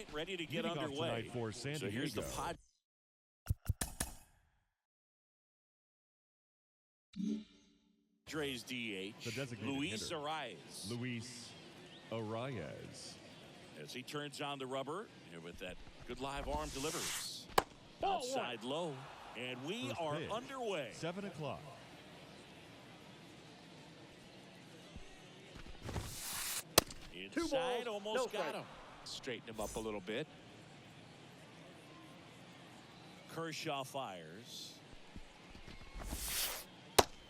right, ready to get underway. For San so here's the pod. Padres DH, Luis Arias. Luis Arias. As he turns on the rubber, and with that good live arm delivers. Outside low, and we First are pitch, underway. 7 o'clock. Inside, almost got him. Straighten him up a little bit. Kershaw fires.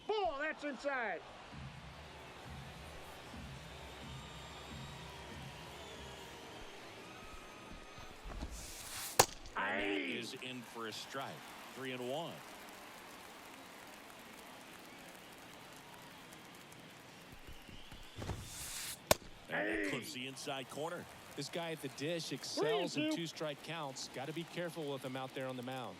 Ball, that's inside. And that is in for a strike. 3-1. And that clips the inside corner. This guy at the dish excels in 2-strike counts. Got to be careful with him out there on the mound.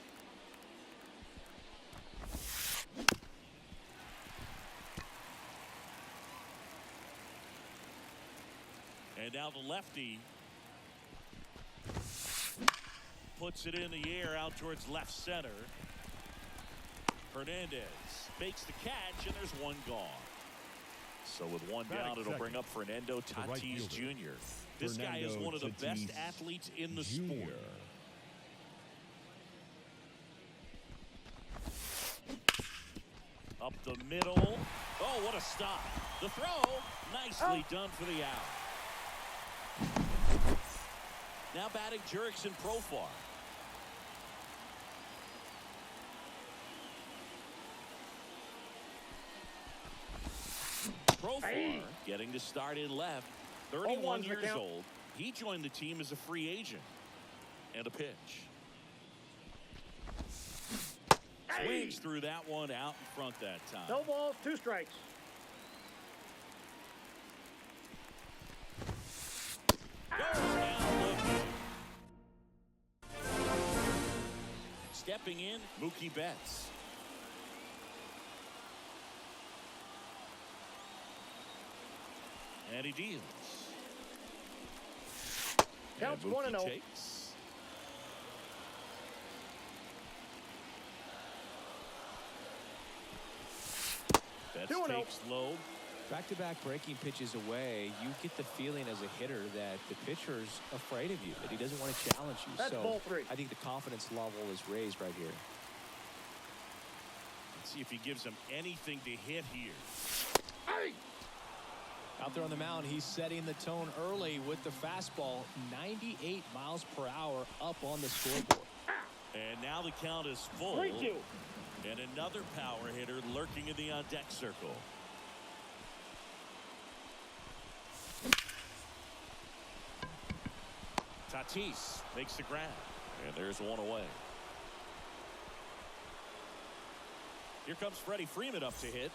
And now the lefty puts it in the air out towards left center. Hernandez makes the catch, and there's one gone. So with one down, it'll bring up Fernando Tatis Jr. This guy is one of the best athletes in the sport. Up the middle. Oh, what a stop. The throw, nicely done for the out. Now batting Jurickson Profar. Profar getting to start in left. 31 years old. He joined the team as a free agent. And a pitch. Swings through that one out in front that time. No balls, 2 strikes. Goes down looking. Stepping in, Mookie Betts. And he deals. Counts and 1-0. Takes. Betts 2-0. takes low. Back-to-back breaking pitches away, you get the feeling as a hitter that the pitcher's afraid of you, that he doesn't want to challenge you. That's ball 3. I think the confidence level is raised right here. Let's see if he gives him anything to hit here. Out there on the mound, he's setting the tone early with the fastball. 98 miles per hour up on the scoreboard. And now the count is full. 3-2. And another power hitter lurking in the on-deck circle. Tatis makes the grab. And there's one away. Here comes Freddie Freeman up to hit.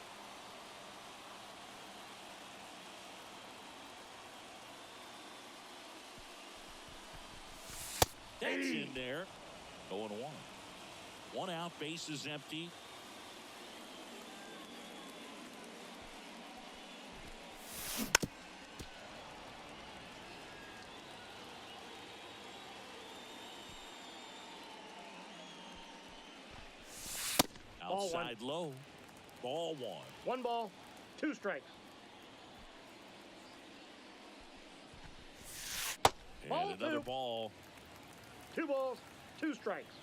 That's in there. 0-1. One out, base is empty. Outside low. Ball 1. 1 ball, 2 strikes. And Ball another 2. ball. 2 balls, 2 strikes.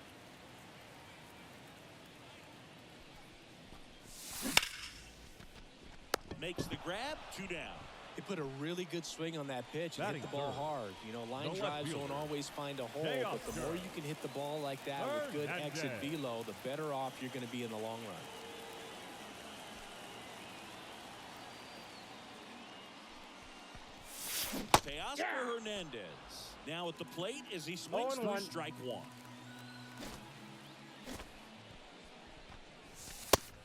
Makes the grab. 2 down. He put a really good swing on that pitch and hit the ball hard. You know, line drives don't always find a hole, but the more you can hit the ball like that with good exit velo, the better off you're going to be in the long run. Teoscar Hernandez now at the plate as he swings through strike 1.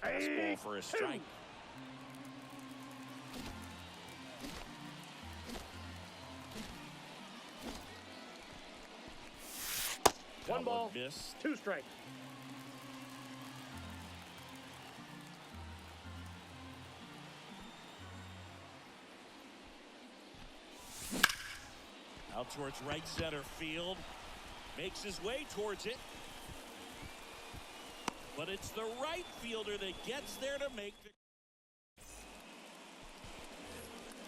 Fastball for a strike. One ball, miss. 2 strikes. Out towards right center field. Makes his way towards it. But it's the right fielder that gets there to make the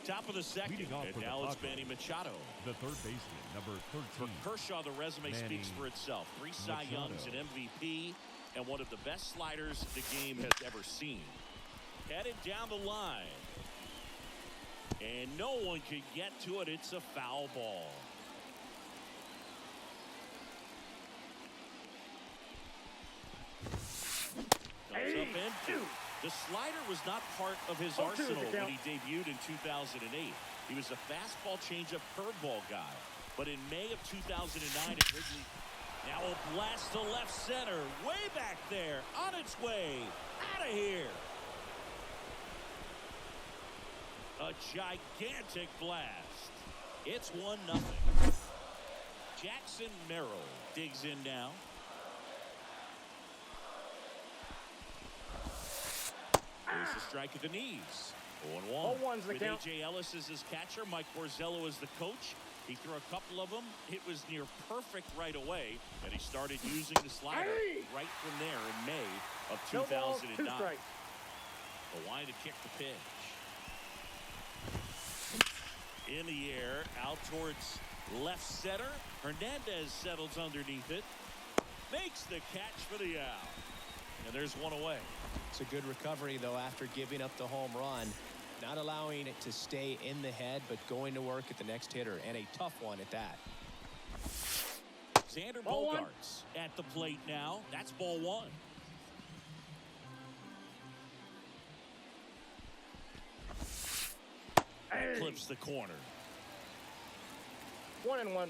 top of the second. And now it's Manny Machado. The third baseman, number 13. For Kershaw, the resume speaks for itself. 3 Cy Youngs, an MVP, and one of the best sliders the game has ever seen. Headed down the line. And no one could get to it. It's a foul ball. Comes up empty. The slider was not part of his arsenal when he debuted in 2008. He was a fastball changeup curveball guy. But in May of 2009 at Wrigley, now a blast to left center. Way back there. On its way. Out of here. A gigantic blast. It's 1-0. Jackson Merrill digs in now. There's a strike at the knees. 0-1. With A.J. Ellis as his catcher, Mike Borzello as the coach. He threw a couple of them. It was near perfect right away, and he started using the slider right from there in May of 2009. Hawaiian to kick the pitch. In the air, out towards left center. Hernandez settles underneath it. Makes the catch for the out. And there's one away. It's a good recovery, though, after giving up the home run. Not allowing it to stay in the head, but going to work at the next hitter, and a tough one at that. Xander Bogaerts at the plate now. That's ball 1. Clips the corner. 1-1.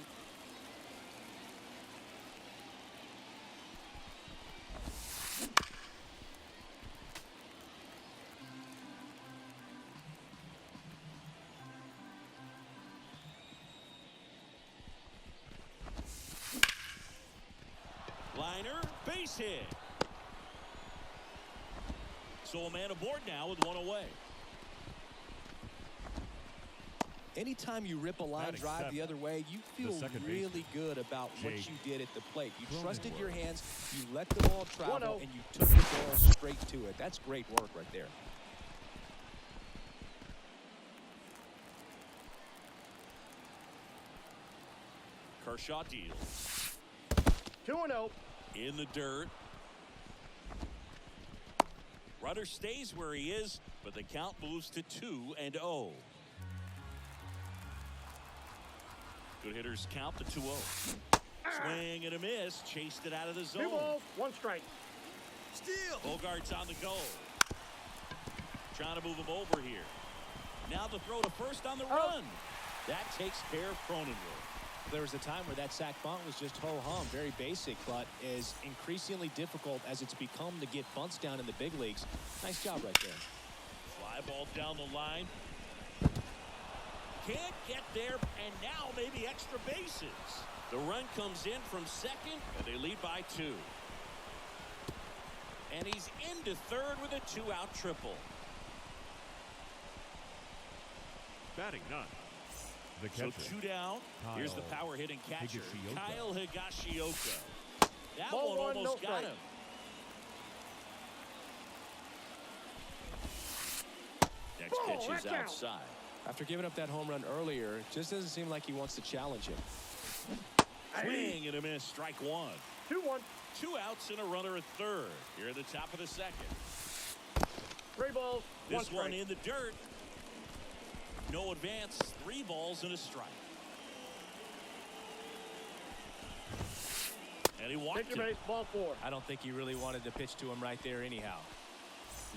Liner, base hit. So a man aboard now with one away. Anytime you rip a line drive the other way, you feel really good about what you did at the plate. You trusted your hands, you let the ball travel, and you took the ball straight to it. That's great work right there. Kershaw deals. 2-0. In the dirt. Runner stays where he is, but the count moves to 2-0. Good hitters count to 2-0. Swing and a miss. Chased it out of the zone. 2 balls, 1 strike. Steal. Bogaerts on the go. Trying to move him over here. Now the throw to first on the run. That takes care of Cronenworth. There was a time where that sac bunt was just ho-hum, very basic, but is increasingly difficult as it's become to get bunts down in the big leagues. Nice job right there. Fly ball down the line. Can't get there, and now maybe extra bases. The run comes in from second, and they lead by 2. And he's into third with a 2-out triple. Batting 9. So 2 down. Here's the power hitting catcher, Kyle Higashioka. That Ball one almost no got strike. him. Next pitch is outside. After giving up that home run earlier, it just doesn't seem like he wants to challenge him. Swing and a miss. Strike 1. 2-1. 2 outs and a runner at third. Here at the top of the second. 3 balls, 1 This strike. one in the dirt. No advance. 3 balls and a strike. And he walked Take your him. base, ball 4. I don't think he really wanted to pitch to him right there anyhow.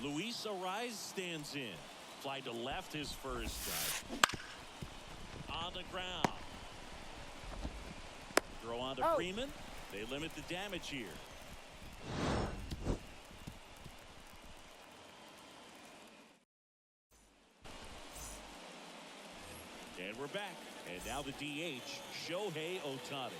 Luis Arraez stands in. Fly to left, his first strike. On the ground. Throw on to Freeman. They limit the damage here. And we're back. And now the DH, Shohei Ohtani.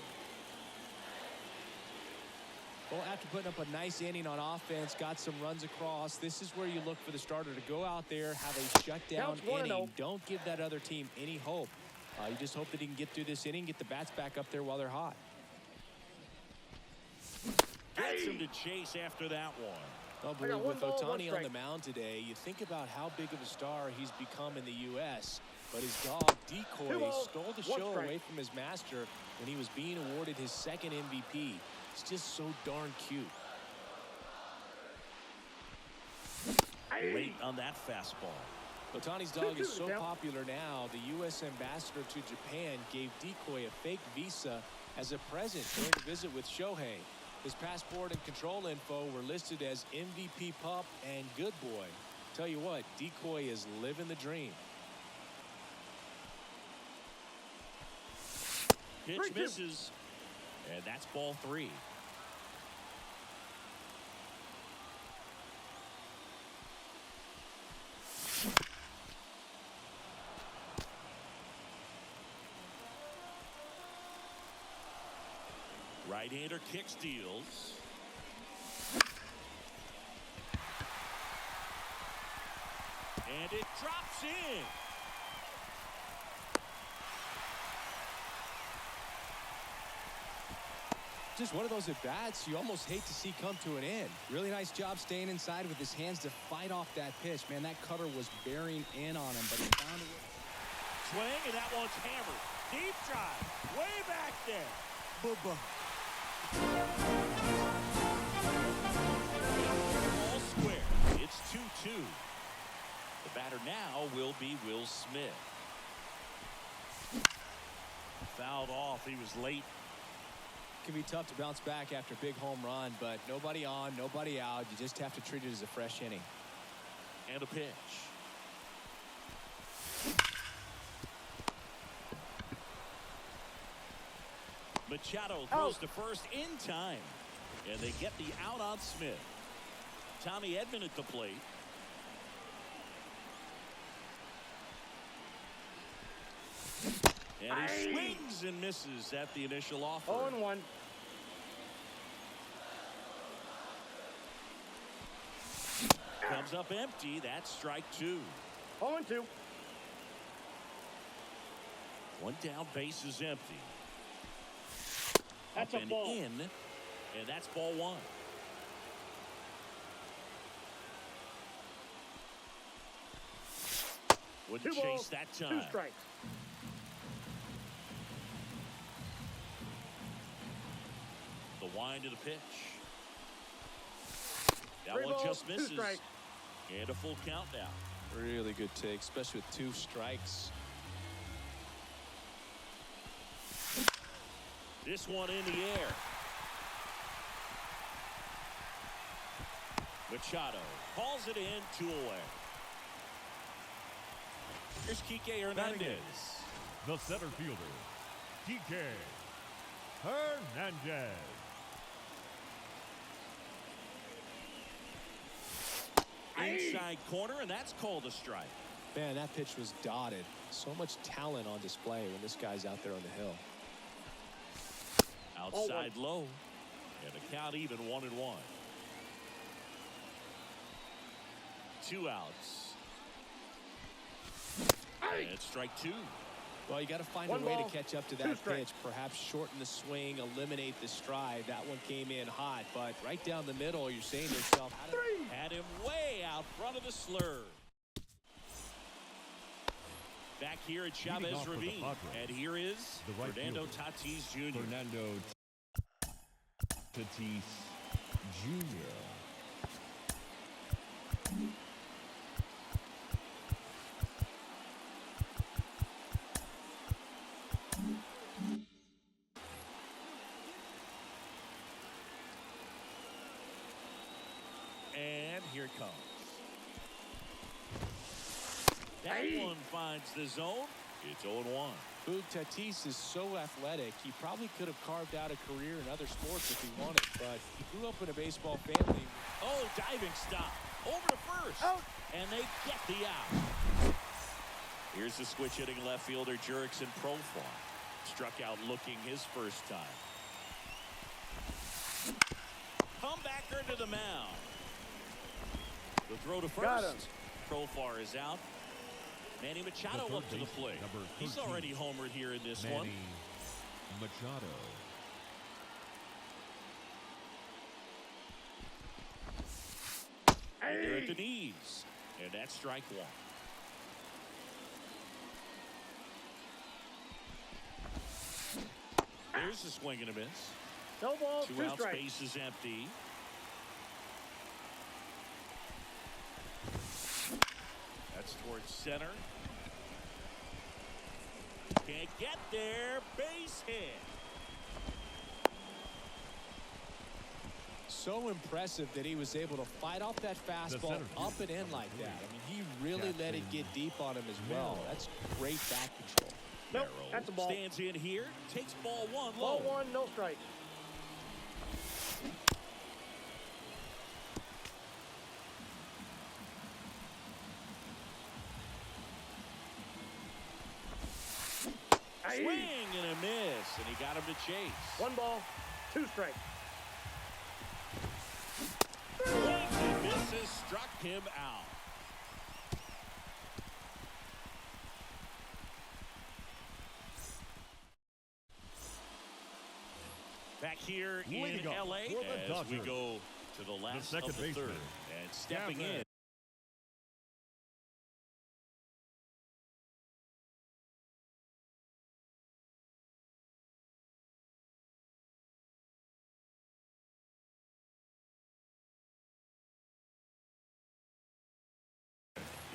Well, after putting up a nice inning on offense, got some runs across, this is where you look for the starter to go out there, have a shutdown inning. Don't give that other team any hope. You just hope that he can get through this inning, get the bats back up there while they're hot. Gets him to chase after that one. Well, Blue, with Ohtani on the mound today, you think about how big of a star he's become in the U.S., but his dog, Decoy, stole the show away from his master when he was being awarded his second MVP. It's just so darn cute. Late on that fastball. Ohtani's dog is so popular now, the U.S. ambassador to Japan gave Decoy a fake visa as a present during a visit with Shohei. His passport and control info were listed as MVP pup and good boy. Tell you what, Decoy is living the dream. Pitch misses, and that's ball 3. Right-hander kick steals. And it drops in. Just one of those at-bats you almost hate to see come to an end. Really nice job staying inside with his hands to fight off that pitch. Man, that cutter was bearing in on him, but he found it. Swing, and that one's hammered. Deep drive, way back there. Boo-boo. All square. It's 2-2. The batter now will be Will Smith. Fouled off. He was late. It can be tough to bounce back after a big home run, but nobody on, nobody out. You just have to treat it as a fresh inning. And a pitch. Machado throws to first in time, and they get the out on Smith. Tommy Edman at the plate. And he swings and misses at the initial offer. 0-1. Comes up empty. That's strike 2. 0-2. One down, base is empty. That's up a and ball. In, and that's ball 1. Wouldn't chase that time. 2 strikes. The wind of the pitch. That 3 one balls, just 2 misses. strikes. And a full count now. Really good take, especially with 2 strikes. This one in the air. Machado calls it in, 2 away. Here's Kike Hernandez. The center fielder, Kike Hernandez. Inside corner, and that's called a strike. Man, that pitch was dotted. So much talent on display when this guy's out there on the hill. Outside low, and the count even 1-1. 2 outs. And strike 2. Well, you got to find a way to catch up to that pitch. Perhaps shorten the swing, eliminate the stride. That one came in hot, but right down the middle, you're saying to yourself, had him way out front of the slur. Back here at Chavez Ravine, and here is Fernando Tatis Jr. Fernando Tatis Jr. And here it comes. That one finds the zone. It's 0-1. Boog, Tatis is so athletic, he probably could have carved out a career in other sports if he wanted, but he grew up in a baseball family. Oh, diving stop. Over to first. Out. And they get the out. Here's the switch hitting left fielder Jurickson Profar. Struck out looking his first time. Comebacker to the mound. The throw to first. Profar is out. Manny Machado up to the plate. He's already homered here in this one. Machado. They're at the knees. And that's strike one. There's a swing and a miss. No ball, 2 2 outs, strikes. base is empty. That's towards center. Can't get there. Base hit. So impressive that he was able to fight off that fastball up and in like that. I mean, he really let it get deep on him as well. That's great back control. Nope, that's a ball. Stands in here, takes ball one Ball low. 1, no strike. Swing and a miss, and he got him to chase. 1 ball, 2 strikes. Swings and misses, struck him out. Back here in LA as we go to the last of the third. And stepping in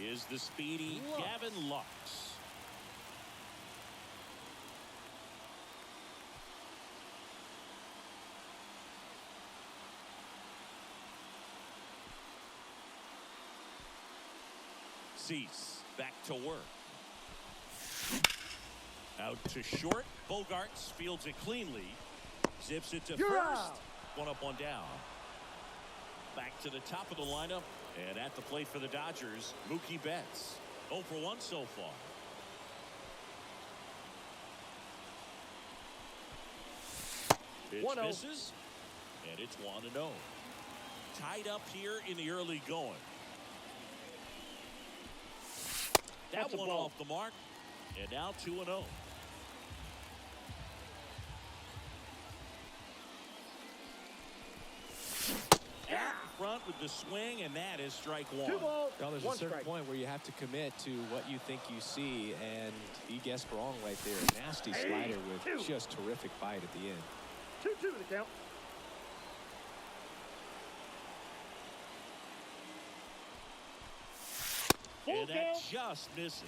is the speedy Gavin Lux. Cease back to work. Out to short. Bogarts fields it cleanly. Zips it to You're first. out. 1 up, 1 down. Back to the top of the lineup. And at the plate for the Dodgers, Mookie Betts. 0 for 1 so far. Pitch 1-0. misses. And it's 1-0. Tied up here in the early going. That That's a one ball. off the mark. And now 2-0. Out in front with the swing, and that is strike 1. 2 balls, Well, there's 1 a certain strike. point where you have to commit to what you think you see, and he guessed wrong right there. Nasty slider with just terrific bite at the end. 2-2 the count. And that count. just misses.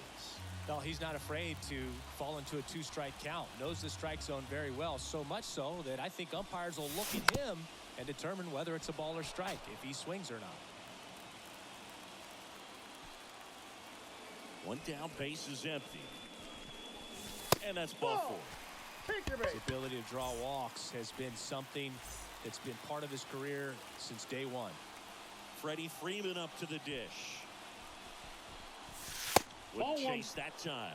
Well, he's not afraid to fall into a 2-strike count. Knows the strike zone very well, so much so that I think umpires will look at him and determine whether it's a ball or strike, if he swings or not. 1 down, base is empty. And that's ball 4. Take your base. His ability to draw walks has been something that's been part of his career since day one. Freddie Freeman up to the dish. Ball Wouldn't 1. chase that time.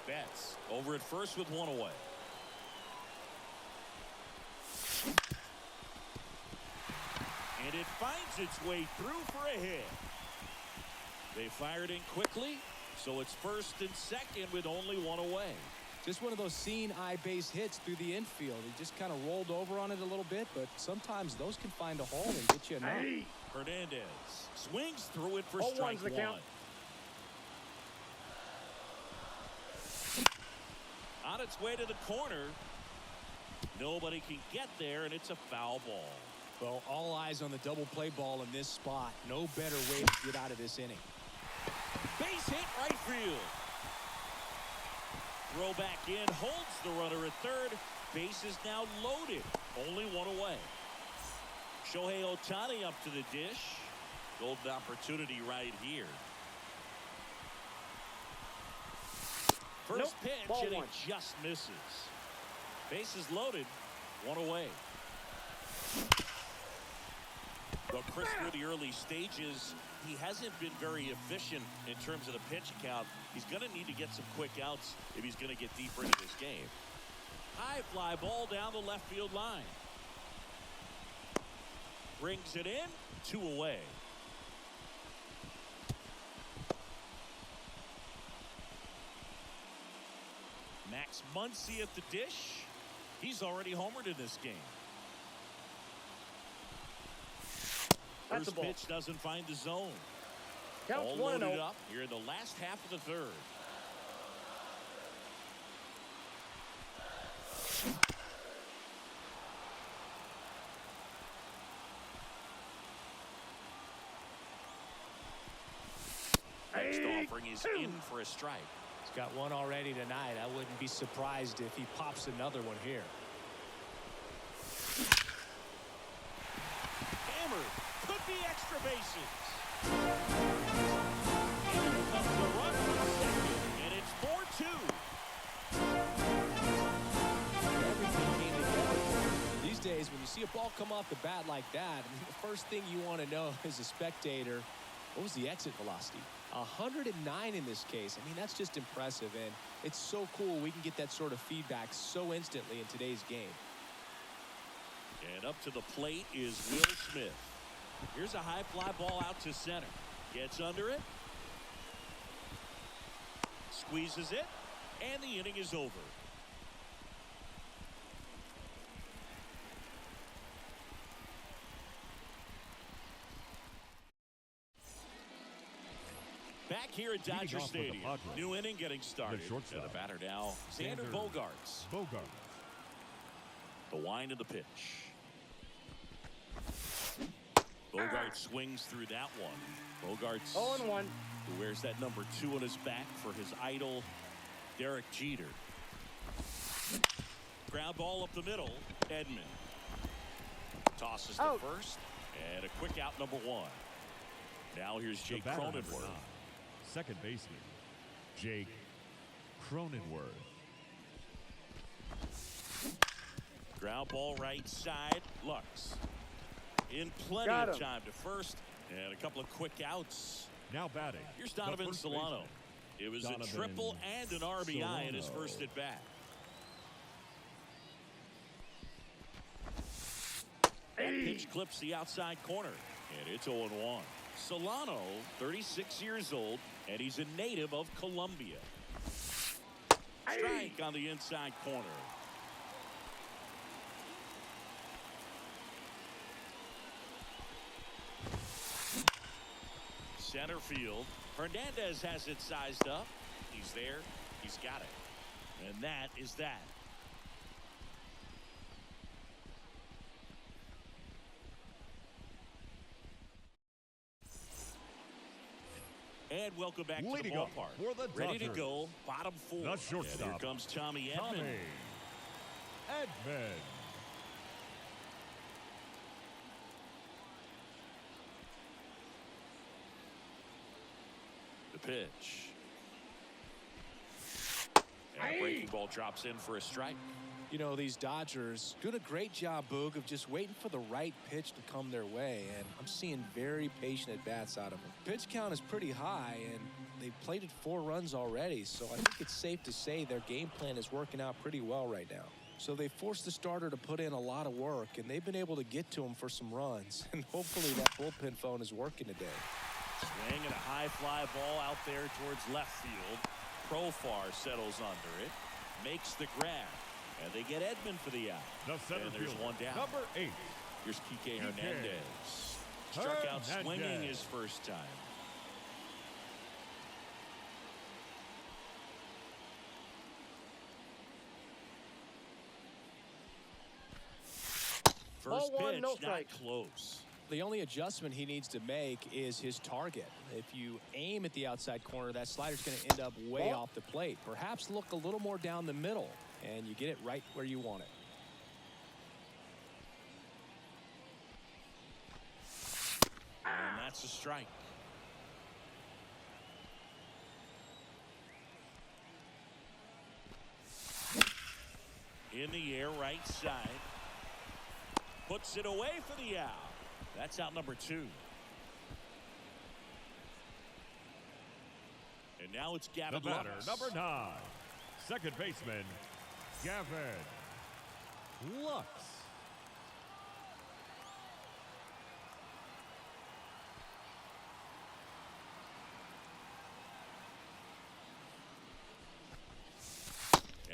Betts over at first with 1 away. And it finds its way through for a hit. They fired in quickly, so it's first and second with only 1 away. Just one of those seeing eye base hits through the infield. He just kind of rolled over on it a little bit, but sometimes those can find a hole and get you a knock. Hernandez swings through it for 0-1's strike the 1. count. On its way to the corner. Nobody can get there, and it's a foul ball. Well, all eyes on the double play ball in this spot. No better way to get out of this inning. Base hit right field. Throw back in, holds the runner at third. Base is now loaded. Only 1 away. Shohei Ohtani up to the dish. Golden opportunity right here. First Nope, pitch, ball and 1. it just misses. Base is loaded. 1 away. But Chris, through the early stages, he hasn't been very efficient in terms of the pitch count. He's going to need to get some quick outs if he's going to get deeper into this game. High fly ball down the left field line. Brings it in. 2 away. Max Muncy at the dish. He's already homered in this game. That's First the ball. pitch doesn't find the zone. Counts All 1-0. loaded up here in the last half of the third. Next offering is in for a strike. He's got one already tonight. I wouldn't be surprised if he pops another one here. Hammered. Could be extra bases. In comes the run from second, and it's 4-2. Everything came together. These days, when you see a ball come off the bat like that, the first thing you want to know as a spectator, what was the exit velocity? 109 in this case. I mean, that's just impressive, and it's so cool we can get that sort of feedback so instantly in today's game. And up to the plate is Will Smith. Here's a high fly ball out to center. Gets under it. Squeezes it. And the inning is over. Back here at Dodger Stadium. New inning getting started. And the batter now, Xander Bogaerts. The wind of the pitch. Bogaerts swings through that one. Bogaerts 0-1. who wears that number 2 on his back for his idol, Derek Jeter. Ground ball up the middle. Edman tosses to first. And a quick out, number 1. Now here's Jake Cronenworth. Second baseman, Jake Cronenworth. Ground ball right side. Lux in plenty of time to first, and a couple of quick outs. Now batting. Here's Donovan Solano. It was a triple and an RBI in his first at bat. That pitch clips the outside corner, and it's 0-1. Solano, 36 years old, and he's a native of Colombia. Strike on the inside corner. Center field. Hernandez has it sized up. He's there. He's got it. And that is that. And welcome back to the ballpark. Ready to go. Bottom 4. The shortstop. And here comes Tommy Edman. The pitch. And a breaking ball drops in for a strike. You know, these Dodgers doing a great job, Boog, of just waiting for the right pitch to come their way, and I'm seeing very patient at-bats out of them. Pitch count is pretty high, and they've plated 4 runs already, so I think it's safe to say their game plan is working out pretty well right now. So they forced the starter to put in a lot of work, and they've been able to get to him for some runs, and hopefully that bullpen phone is working today. Swing and a high fly ball out there towards left field. Profar settles under it, makes the grab. And they get Edman for the out. And there's one down. Number 8. Here's Kike Hernandez. Struck out swinging his first time. First pitch, not close. The only adjustment he needs to make is his target. If you aim at the outside corner, that slider's going to end up way off the plate. Perhaps look a little more down the middle, and you get it right where you want it. And that's a strike. In the air, right side. Puts it away for the out. That's out number 2. And now it's Gavin Lux. Number 9. Second baseman, Gavin Lux.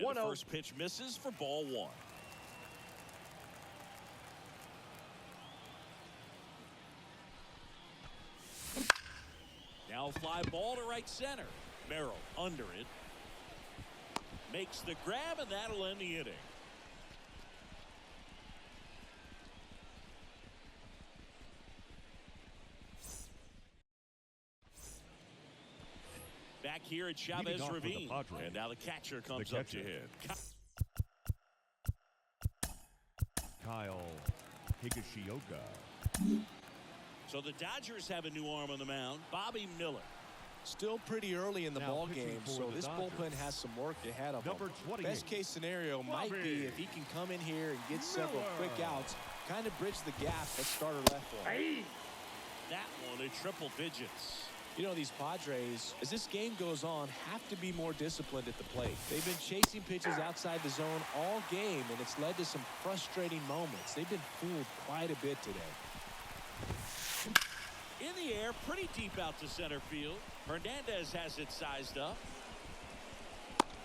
And the first pitch misses for ball 1. Now fly ball to right center. Merrill under it. Makes the grab, and that'll end the inning. Back here at Chavez Ravine. And now the catcher comes up to hit. Kyle Higashioka. So the Dodgers have a new arm on the mound, Bobby Miller. Still pretty early in the ball game, so this bullpen has some work ahead of them. Best case scenario might be if he can come in here and get several quick outs, kind of bridge the gap that starter left for him. That one in triple digits. You know, these Padres, as this game goes on, have to be more disciplined at the plate. They've been chasing pitches outside the zone all game, and it's led to some frustrating moments. They've been fooled quite a bit today. In the air, pretty deep out to center field. Hernandez has it sized up.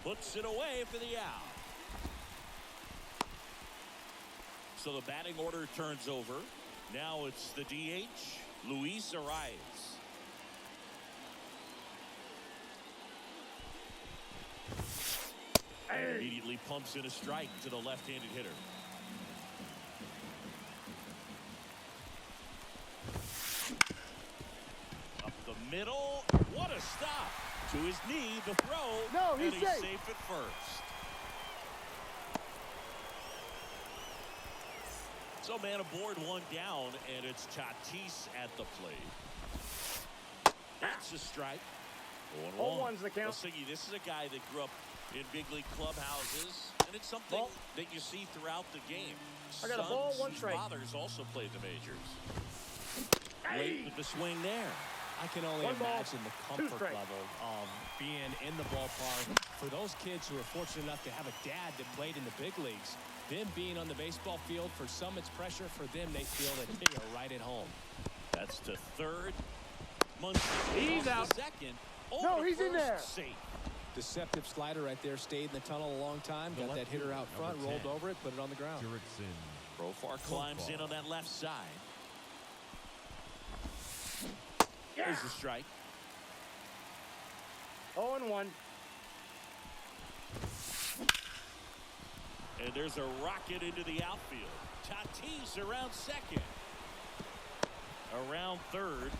Puts it away for the out. So the batting order turns over. Now it's the DH, Luis Arias. And immediately pumps in a strike to the left-handed hitter. Up the middle. What a stop. To his knee, the throw. No, he's safe at first. So man aboard, 1 down, and it's Tatis at the plate. That's a strike. 0-1's the count. Listen, this is a guy that grew up in big league clubhouses, and it's something that you see throughout the game. I got a ball, 1 strike. Fathers also played the majors. Late with the swing there. I can only imagine the comfort level of being in the ballpark for those kids who are fortunate enough to have a dad that played in the big leagues. Them being on the baseball field, for some it's pressure. For them, they feel that they are right at home. That's to third. Muncy he's out. Second. No, he's in there. Safe. Deceptive slider right there. Stayed in the tunnel a long time. Got that hitter out front, rolled over it, put it on the ground. Profar climbs in on that left side. There's the strike. 0-1. And there's a rocket into the outfield. Tatis around second. Around third.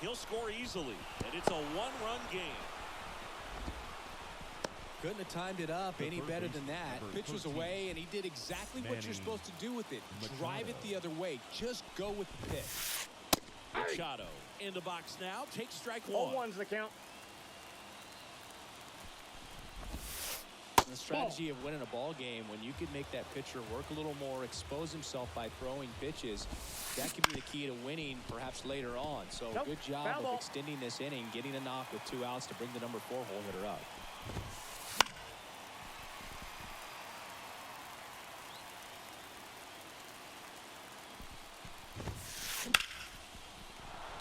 He'll score easily, and it's a 1-run game. Couldn't have timed it up any better than that. Pitch was away, and he did exactly what you're supposed to do with it. Drive it the other way. Just go with the pitch. Machado in the box now. Takes strike 1. 0-1's the count. The strategy of winning a ball game, when you can make that pitcher work a little more, expose himself by throwing pitches, that could be the key to winning perhaps later on. So good job of extending this inning, getting a knock with 2 outs to bring the number 4 hole hitter up.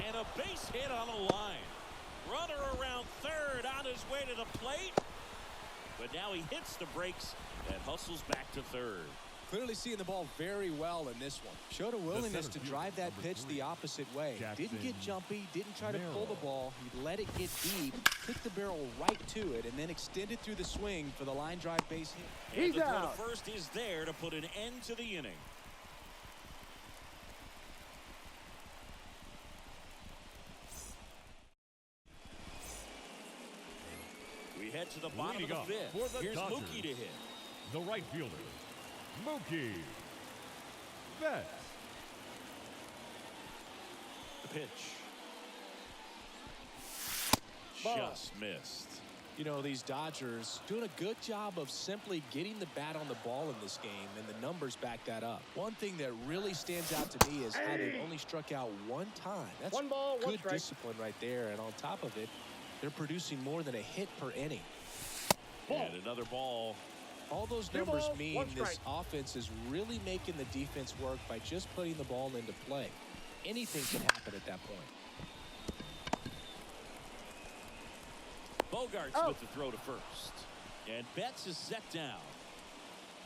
And a base hit on the line. Runner around third on his way to the plate. But now he hits the brakes and hustles back to third. Clearly seeing the ball very well in this one. Showed a willingness to drive that pitch the opposite way. Didn't get jumpy, didn't try to pull the ball. He let it get deep, took the barrel right to it, and then extended through the swing for the line drive base hit. And the throw to first is there to put an end to the inning. We head to the bottom of the 5th. Here's Dodgers, Mookie to hit. The right fielder, Mookie Betts. The pitch. Just missed. You know, these Dodgers doing a good job of simply getting the bat on the ball in this game, and the numbers back that up. One thing that really stands out to me is how they've only struck out 1 time. That's 1 ball, 1 good strike. discipline right there, and on top of it, they're producing more than a hit per inning. And another ball. All those 2 numbers balls, mean 1 this strike. offense is really making the defense work by just putting the ball into play. Anything can happen at that point. Bogarts with the throw to first. And Betts is set down.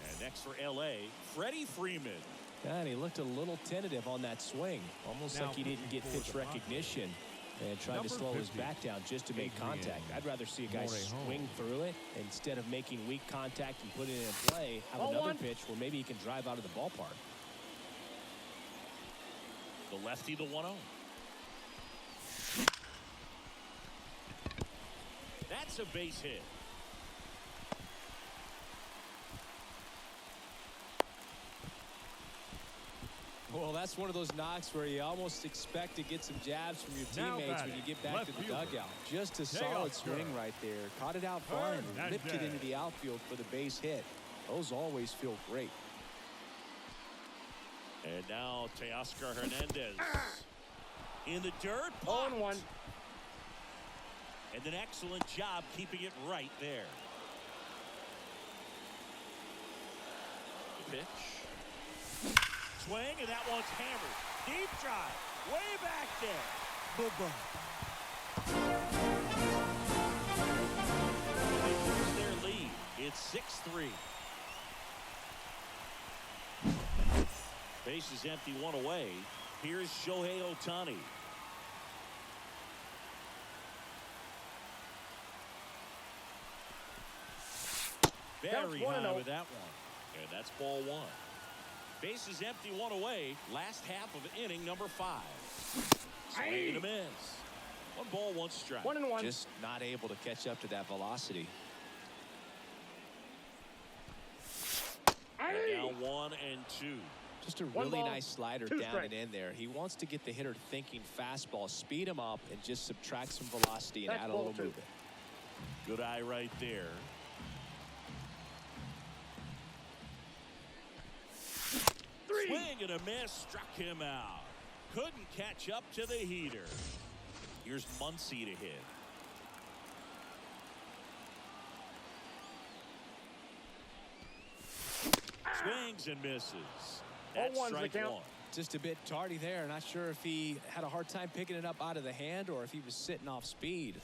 And next for L.A., Freddie Freeman. And he looked a little tentative on that swing. Almost like he didn't get pitch recognition. And tried to slow his bat down just to make contact. I'd rather see a guy swing through it instead of making weak contact and putting it in play. Have another pitch where maybe he can drive out of the ballpark. The lefty, the 1-0. That's a base hit. Well, that's one of those knocks where you almost expect to get some jabs from your teammates when you get back to the dugout. Just a solid swing right there. Caught it out far and ripped it into the outfield for the base hit. Those always feel great. And now Teoscar Hernandez. In the dirt. 0-1. And an excellent job keeping it right there. The pitch. Swing, and that one's hammered. Deep drive. Way back there. They lose their lead. It's 6-3. Base is empty, one away. Here's Shohei Ohtani. Very high with that one. And that's ball 1. Base is empty, one away. Last half of inning number 5. Swing and a miss. 1 ball, 1 strike. 1-1. Just not able to catch up to that velocity. And now 1 and 2. Just a really nice slider down and in there. He wants to get the hitter thinking fastball, speed him up, and just subtract some velocity and add a little movement. Good eye right there. Swing and a miss, struck him out. Couldn't catch up to the heater. Here's Muncy to hit. Swings and misses. That's strike 1. Just a bit tardy there. Not sure if he had a hard time picking it up out of the hand or if he was sitting off speed.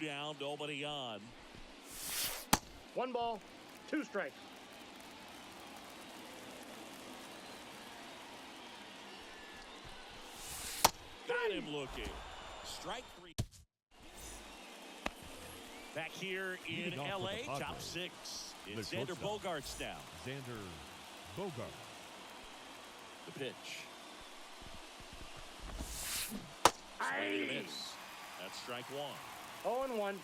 2 down, nobody on. 1 ball, 2 strikes. Got him looking. Strike 3. Back here in L.A., top 6. It's Xander Bogaerts now. Xander Bogaerts. The pitch. Swing and a miss. That's strike 1. 0-1.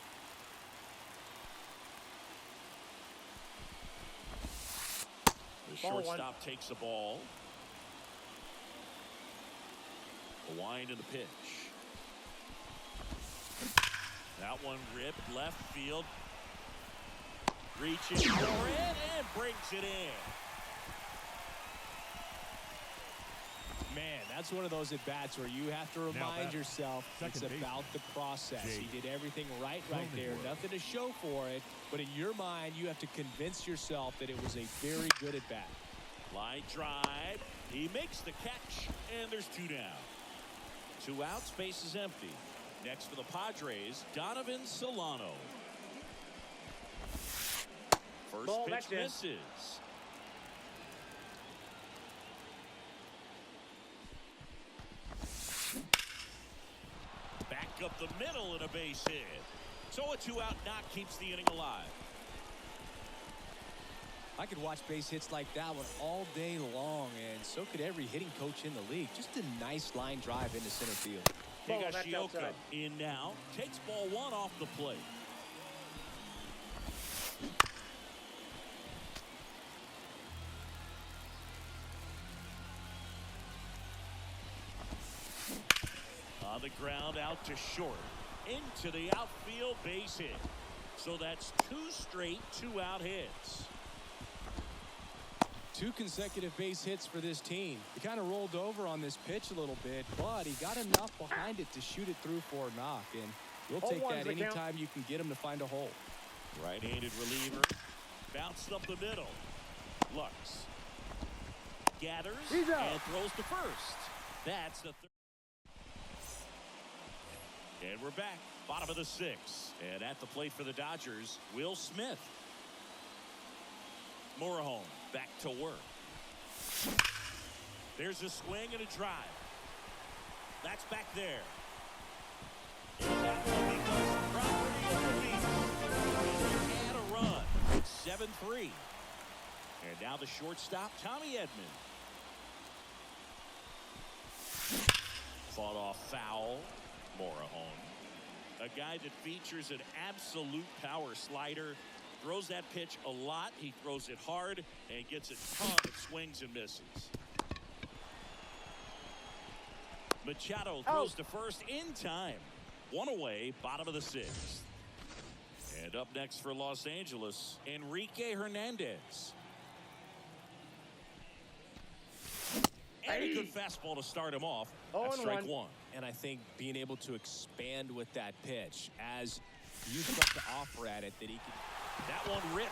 The shortstop takes the ball. A wind in the pitch. That one ripped left field. Reaching for it and brings it in. Man, that's one of those at-bats where you have to remind yourself it's about the process. He did everything right there. Nothing to show for it. But in your mind, you have to convince yourself that it was a very good at-bat. Line drive. He makes the catch, and there's 2 down. 2 outs, base is empty. Next for the Padres, Donovan Solano. First pitch misses. Back up the middle and a base hit. So a 2-out knock keeps the inning alive. I could watch base hits like that one all day long, and so could every hitting coach in the league. Just a nice line drive into center field. Higashioka in now. Takes ball 1 off the plate. On the ground, out to short. Into the outfield, base hit. So that's 2 straight 2-out hits. 2 consecutive base hits for this team. He kind of rolled over on this pitch a little bit, but he got enough behind it to shoot it through for a knock, and you'll take that anytime you can get him to find a hole. Right-handed reliever. Bounced up the middle. Lux. Gathers and throws to first. That's the third. And we're back. Bottom of the 6th. And at the plate for the Dodgers, Will Smith. Morahone back to work. There's a swing and a drive. That's back there. And that one becomes property of the Beast. And a run. 7-3. And now the shortstop, Tommy Edman. Fought off foul. Morahone. A guy that features an absolute power slider. Throws that pitch a lot. He throws it hard and gets a ton of swings and misses. Machado throws to first in time. One away, bottom of the 6th. And up next for Los Angeles, Enrique Hernandez. And a good fastball to start him off. That's strike 1. And I think being able to expand with that pitch as you start to offer at it that he can. That one ripped.